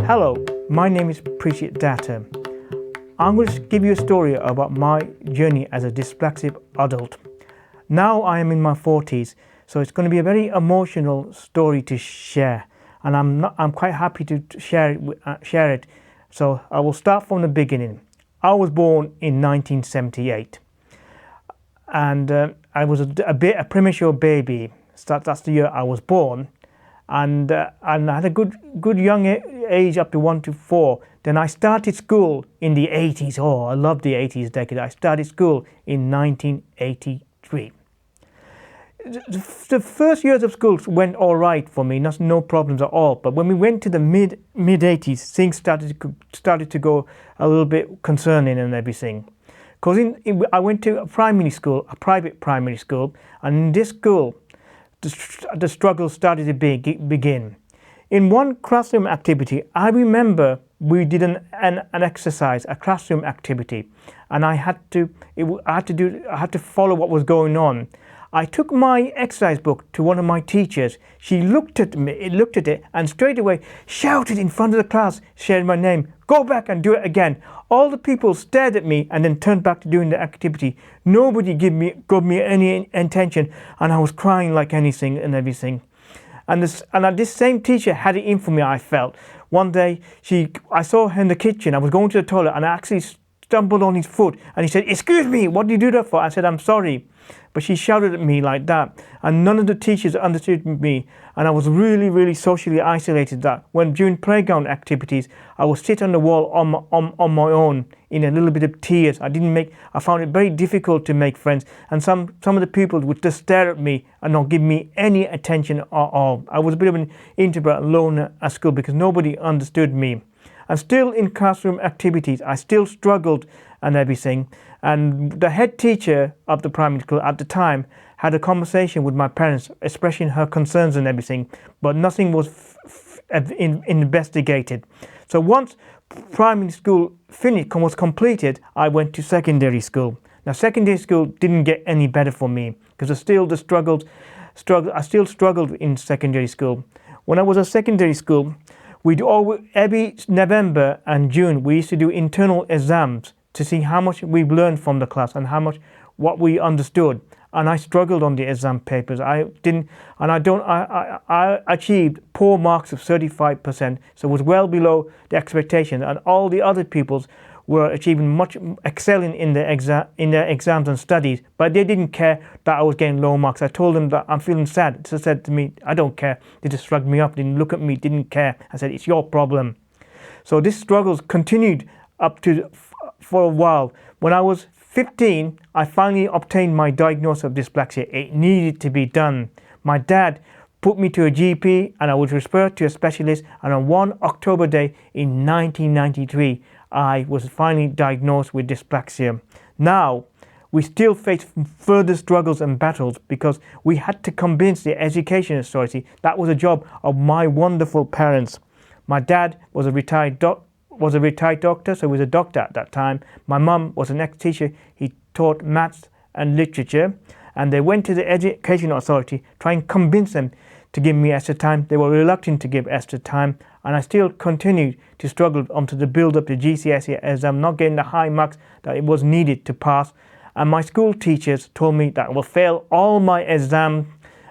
Hello, my name is Pritthijit Datta. I'm going to give you a story about my journey as a dyspraxic adult. Now I am in my 40s, so it's going to be a very emotional story to share, and I'm quite happy to share it. So I will start from the beginning. I was born in 1978, and I was a premature baby. So that's the year I was born. And I had a good young age up to 1 to 4. Then I started school in the 80s. Oh, I love the 80s decade. I started school in 1983. The first years of school went all right for me, no problems at all. But when we went to the mid 80s, things started to go a little bit concerning and everything. Because I went to a private primary school, and in this school, the struggle started to begin. In one classroom activity, I remember we did an exercise, a classroom activity, and I had to follow what was going on. I took my exercise book to one of my teachers. She looked at it, and straight away shouted in front of the class, shouted my name, "Go back and do it again." All the people stared at me and then turned back to doing the activity. Nobody gave me any attention, and I was crying like anything and everything. And this same teacher had it in for me, I felt. One day, I saw her in the kitchen. I was going to the toilet, and I actually stumbled on his foot, and he said, "Excuse me, what did you do that for?" I said, "I'm sorry." But she shouted at me like that, and none of the teachers understood me, and I was really, really socially isolated. That when during playground activities, I would sit on the wall on my own in a little bit of tears. I found it very difficult to make friends, and some of the people would just stare at me and not give me any attention at all. I was a bit of an introvert alone at school because nobody understood me. And still in classroom activities, I still struggled and everything. And the head teacher of the primary school at the time had a conversation with my parents, expressing her concerns and everything, but nothing was investigated. So once primary school was completed, I went to secondary school. Now secondary school didn't get any better for me because I still struggled in secondary school. When I was at secondary school, every November and June we used to do internal exams to see how much we've learned from the class and what we understood. And I struggled on the exam papers. I achieved poor marks of 35%, so it was well below the expectation. And all the other pupils were excelling in their exams and studies, but they didn't care that I was getting low marks. I told them that I'm feeling sad. They said to me, "I don't care." They just shrugged me up, didn't look at me, didn't care. I said, "It's your problem." So this struggles continued for a while. When I was 15, I finally obtained my diagnosis of dyspraxia. It needed to be done. My dad put me to a GP, and I was referred to a specialist, and on one October day in 1993, I was finally diagnosed with dyspraxia. Now, we still face further struggles and battles because we had to convince the education authority that was a job of my wonderful parents. My dad was a retired doctor, so he was a doctor at that time. My mum was an ex-teacher. He taught maths and literature, and they went to the education authority trying to convince them to give me extra time. They were reluctant to give extra time, and I still continued to struggle until the build up the GCSE exam, not getting the high marks that it was needed to pass. And my school teachers told me that I will fail all my exams.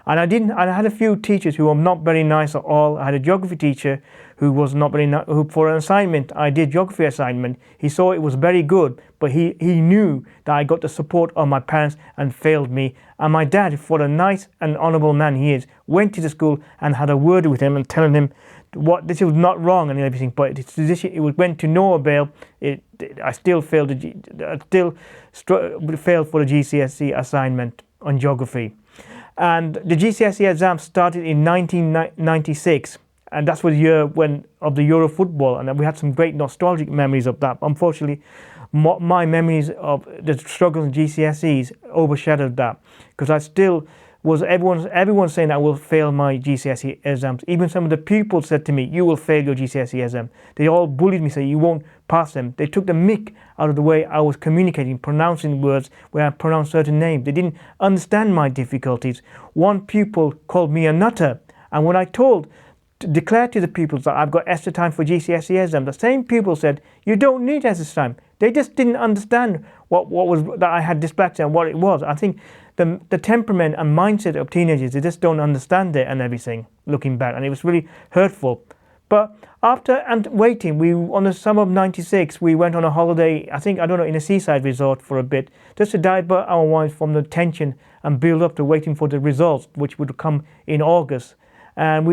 And I had a few teachers who were not very nice at all. I had a geography teacher who was not very nice, who for an assignment, I did geography assignment. He saw it was very good, but he knew that I got the support of my parents and failed me. And my dad, for the nice and honourable man he is, went to the school and had a word with him and telling him what this was not wrong and everything. But it went to no avail. I still failed. Failed for the GCSE assignment on geography. And the GCSE exam started in 1996, and that's was the year of the Euro football, and we had some great nostalgic memories of that. Unfortunately, my memories of the struggles in GCSEs overshadowed that, because I still was everyone saying I will fail my GCSE exams. Even some of the pupils said to me, "You will fail your GCSE exam." They all bullied me, saying you won't pass them. They took the mick out of the way I was communicating, pronouncing words where I pronounced certain names. They didn't understand my difficulties. One pupil called me a nutter, and when I told to declare to the pupils that I've got extra time for GCSE exam. The same people said, you don't need extra time. They just didn't understand what was that I had dyspraxia and what it was. I think the temperament and mindset of teenagers, they just don't understand it and everything, looking back. And it was really hurtful. But after waiting, on the summer of '96, we went on a holiday, I don't know, in a seaside resort for a bit, just to divert our minds from the tension and build up to waiting for the results, which would come in August. And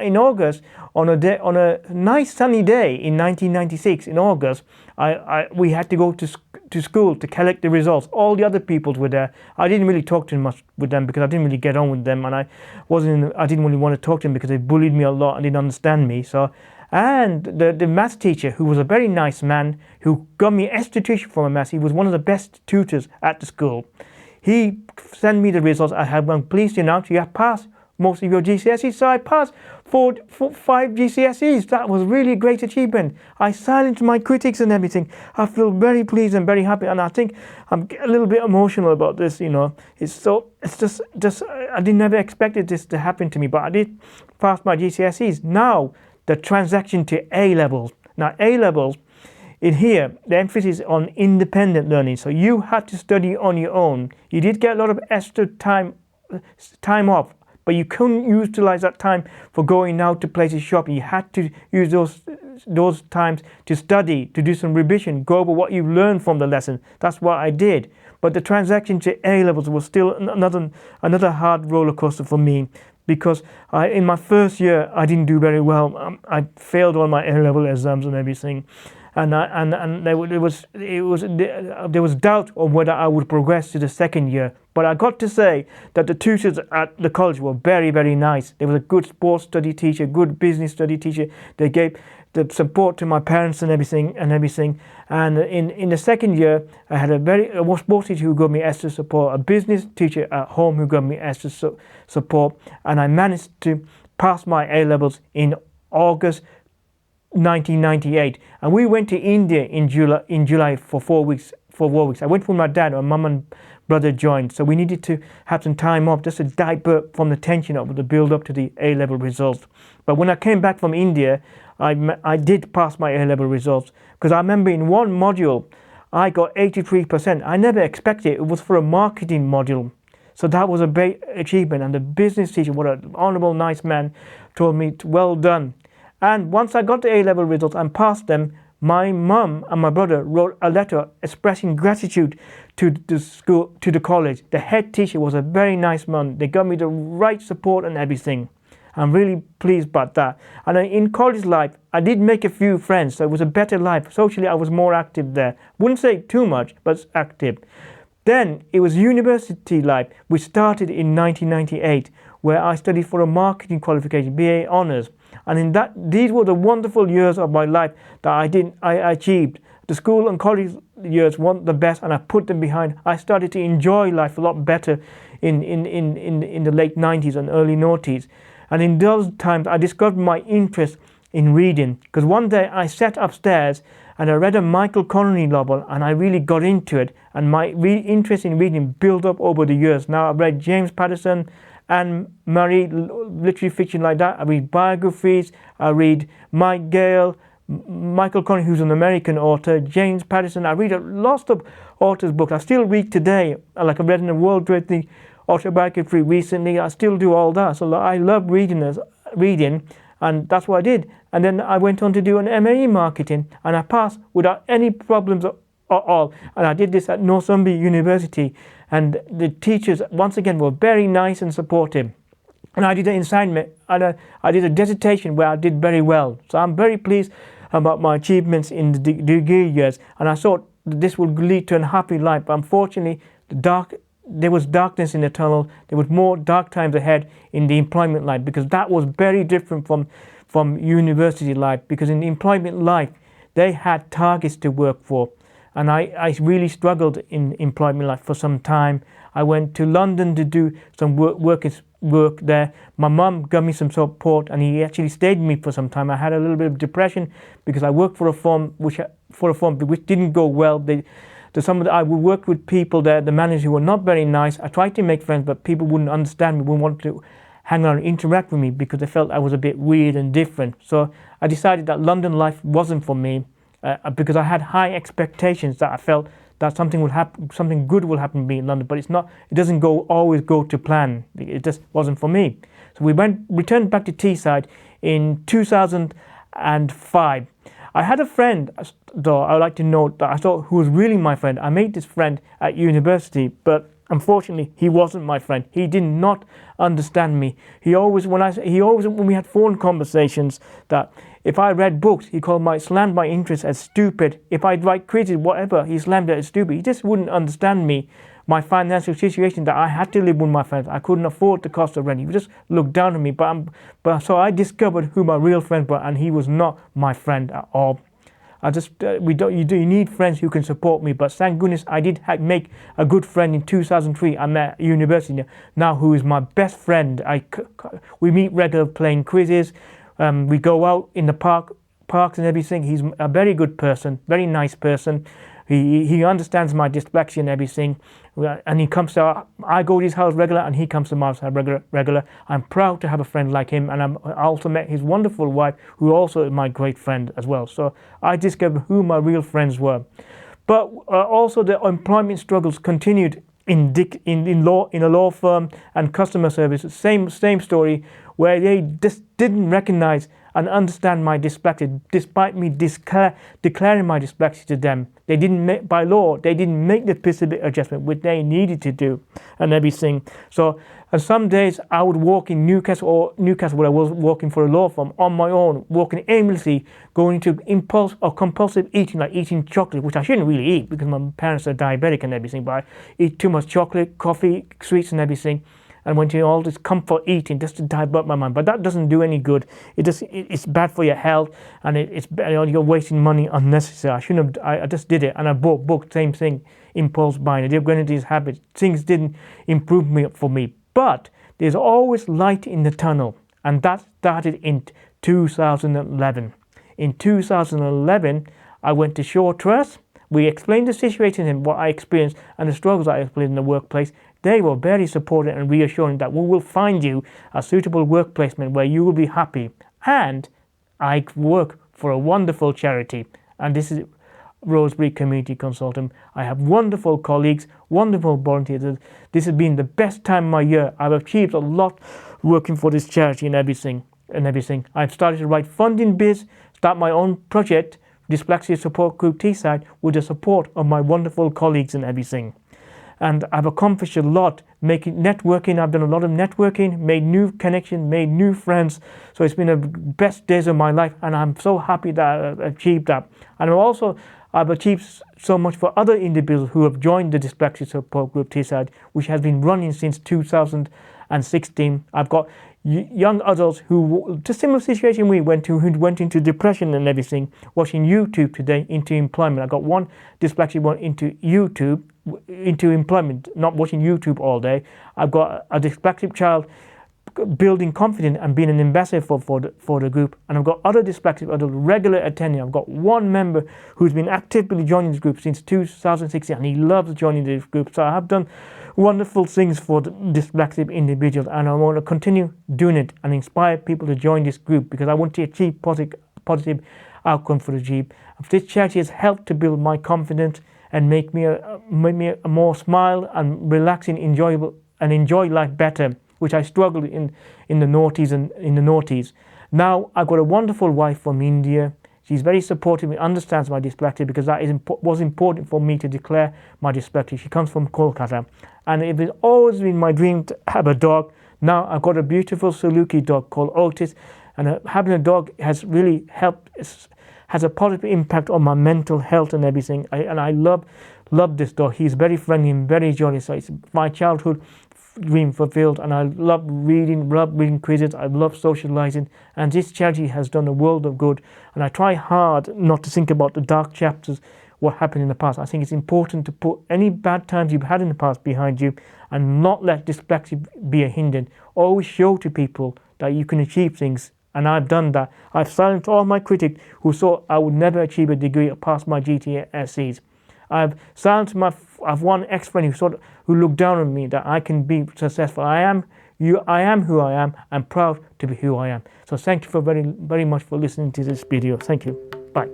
in August, on a nice sunny day in 1996, in August, we had to go to school to collect the results. All the other people were there. I didn't really talk too much with them because I didn't really get on with them, and I didn't really want to talk to them because they bullied me a lot and didn't understand me. And the maths teacher, who was a very nice man, who got me extra tuition for my maths, he was one of the best tutors at the school. He sent me the results. I had one, pleased to announce you have passed most of your GCSEs. So I passed 5 GCSEs. That was really a great achievement. I silenced my critics and everything. I feel very pleased and very happy, and I think I'm a little bit emotional about this, It's just I didn't never expected this to happen to me, but I did pass my GCSEs. Now the transaction to A levels. Now A levels, in here, the emphasis on independent learning. So you had to study on your own. You did get a lot of extra time off, but you couldn't utilize that time for going out to places shopping. You had to use those times to study, to do some revision, go over what you learned from the lesson. That's what I did. But the transaction to A levels was still another hard roller coaster for me, because in my first year I didn't do very well. I failed all my A level exams and everything. And there was doubt on whether I would progress to the second year. But I got to say that the tutors at the college were very, very nice. There was a good sports study teacher, good business study teacher. They gave the support to my parents and everything. And in the second year, I had a sports teacher who gave me extra support, a business teacher at home who gave me extra support, and I managed to pass my A levels in August 1998, and we went to India in July for 4 weeks. I went with my dad. My mum and brother joined, so we needed to have some time off just to divert from the tension of the build up to the A level results. But when I came back from India, I did pass my A level results, because I remember in one module I got 83%. I never expected it. It was for a marketing module, so that was a big achievement. And the business teacher, what an honourable, nice man, told me, well done. And once I got the A-level results and passed them, my mum and my brother wrote a letter expressing gratitude to the school, to the college. The head teacher was a very nice man. They got me the right support and everything. I'm really pleased about that. And in college life, I did make a few friends, so it was a better life. Socially, I was more active there. Wouldn't say too much, but active. Then it was university life, which started in 1998, where I studied for a marketing qualification, BA Honours. And these were the wonderful years of my life that I achieved. The school and college years weren't the best, and I put them behind. I started to enjoy life a lot better in the late 90s and early noughties. And in those times, I discovered my interest in reading, because one day I sat upstairs and I read a Michael Connelly novel, and I really got into it. And my interest in reading built up over the years. Now I've read James Patterson, Anne Murray, literary fiction like that. I read biographies. I read Mike Gale, Michael Connelly, who's an American author, James Patterson. I read lots of authors' books. I still read today. Like I've read in the World Trade Thing autobiography recently. I still do all that. So I love reading, and that's what I did. And then I went on to do an MA in marketing, and I passed without any problems at all. And I did this at Northumbria University. And the teachers, once again, were very nice and supportive. And I did an assignment, and I did a dissertation where I did very well. So I'm very pleased about my achievements in the degree years. And I thought this would lead to a happy life. But unfortunately, there was darkness in the tunnel. There was more dark times ahead in the employment life, because that was very different from university life. Because in the employment life, they had targets to work for. And I really struggled in employment life for some time. I went to London to do some work there. My mum gave me some support, and he actually stayed with me for some time. I had a little bit of depression because I worked for a firm which didn't go well. I would work with people there, the managers, who were not very nice. I tried to make friends, but people wouldn't understand me, wouldn't want to hang around and interact with me because they felt I was a bit weird and different. So I decided that London life wasn't for me because I had high expectations that I felt that something would happen, something good will happen to me in London, but it's not. It doesn't always go to plan. It just wasn't for me. So we returned back to Teesside in 2005. I had a friend, though I would like to note that I thought who was really my friend. I made this friend at university, but unfortunately he wasn't my friend. He did not understand me. He always, when we had phone conversations, that if I read books, he slammed my interest as stupid. If I'd write quizzes, whatever, he slammed it as stupid. He just wouldn't understand me. My financial situation, that I had to live with my friends. I couldn't afford the cost of rent. He just looked down on me. So I discovered who my real friends were, and he was not my friend at all. You need friends who can support me. But thank goodness I did make a good friend in 2003. I met at university now, who is my best friend. We meet regularly playing quizzes. We go out in the parks and everything. He's a very good person, very nice person. He understands my dyspraxia and everything, and he comes to I go to his house regular, and he comes to my house regular. I'm proud to have a friend like him, and I also met his wonderful wife, who also is my great friend as well. So I discovered who my real friends were. But also the employment struggles continued in a law firm and customer service. Same story, where they just didn't recognize and understand my dyspraxia, despite me declaring my dyspraxia to them. They didn't make, by law, they didn't make the specific adjustment which they needed to do and everything. So, and some days I would walk in Newcastle, where I was working for a law firm, on my own, walking aimlessly, going into impulse or compulsive eating, like eating chocolate, which I shouldn't really eat because my parents are diabetic and everything, but I eat too much chocolate, coffee, sweets and everything. And went to all this comfort eating just to divert my mind, but that doesn't do any good. It's bad for your health, and you're wasting money unnecessarily. I shouldn't have. I just did it, and I bought books. Same thing, impulse buying. I did go into these habits. Things didn't improve for me, but there's always light in the tunnel, and that started in 2011. In 2011, I went to Shaw Trust. We explained the situation and what I experienced and the struggles I experienced in the workplace. They were very supportive and reassuring that we will find you a suitable work placement where you will be happy. And I work for a wonderful charity, and this is Roseberry Community Consortium. I have wonderful colleagues, wonderful volunteers. This has been the best time of my year. I've achieved a lot working for this charity and everything. I've started to write funding bids, start my own project, Dyspraxia Support Group Teesside, with the support of my wonderful colleagues and everything. And I've accomplished a lot, networking. I've done a lot of networking, made new connections, made new friends. So it's been the best days of my life, and I'm so happy that I've achieved that. And I've achieved so much for other individuals who have joined the Dyspraxia Support Group Teesside, which has been running since 2016. I've got young adults who, to similar situation who went into depression and everything, watching YouTube today, into employment. I've got one dyspraxic one into YouTube, into employment, not watching YouTube all day. I've got a dyspraxic child building confidence and being an ambassador for the group, and I've got other dyspraxic adults regular attending. I've got one member who's been actively joining this group since 2016, and he loves joining this group. So I have done wonderful things for the dyspraxic individuals, and I want to continue doing it and inspire people to join this group because I want to achieve positive outcome for the group. This charity has helped to build my confidence and make me a more smile and relaxing, enjoyable, and enjoy life better, which I struggled in the noughties. Now I've got a wonderful wife from India. She's very supportive and understands my dyspraxia because that was important for me to declare my dyspraxia. She comes from Kolkata, and it has always been my dream to have a dog. Now I've got a beautiful Saluki dog called Otis, and having a dog has really has a positive impact on my mental health and everything. I love this dog. He's very friendly and very jolly. So it's my childhood dream fulfilled, and I love reading quizzes. I love socializing, and this charity has done a world of good. And I try hard not to think about the dark chapters, what happened in the past. I think it's important to put any bad times you've had in the past behind you and not let dyspraxia be a hindrance. Always show to people that you can achieve things. And I've done that. I've silenced all my critics who thought I would never achieve a degree or pass my GCSEs. I've silenced I've one ex-friend who looked down on me that I can be successful. I am who I am. I'm proud to be who I am. So thank you for very much for listening to this video. Thank you. Bye.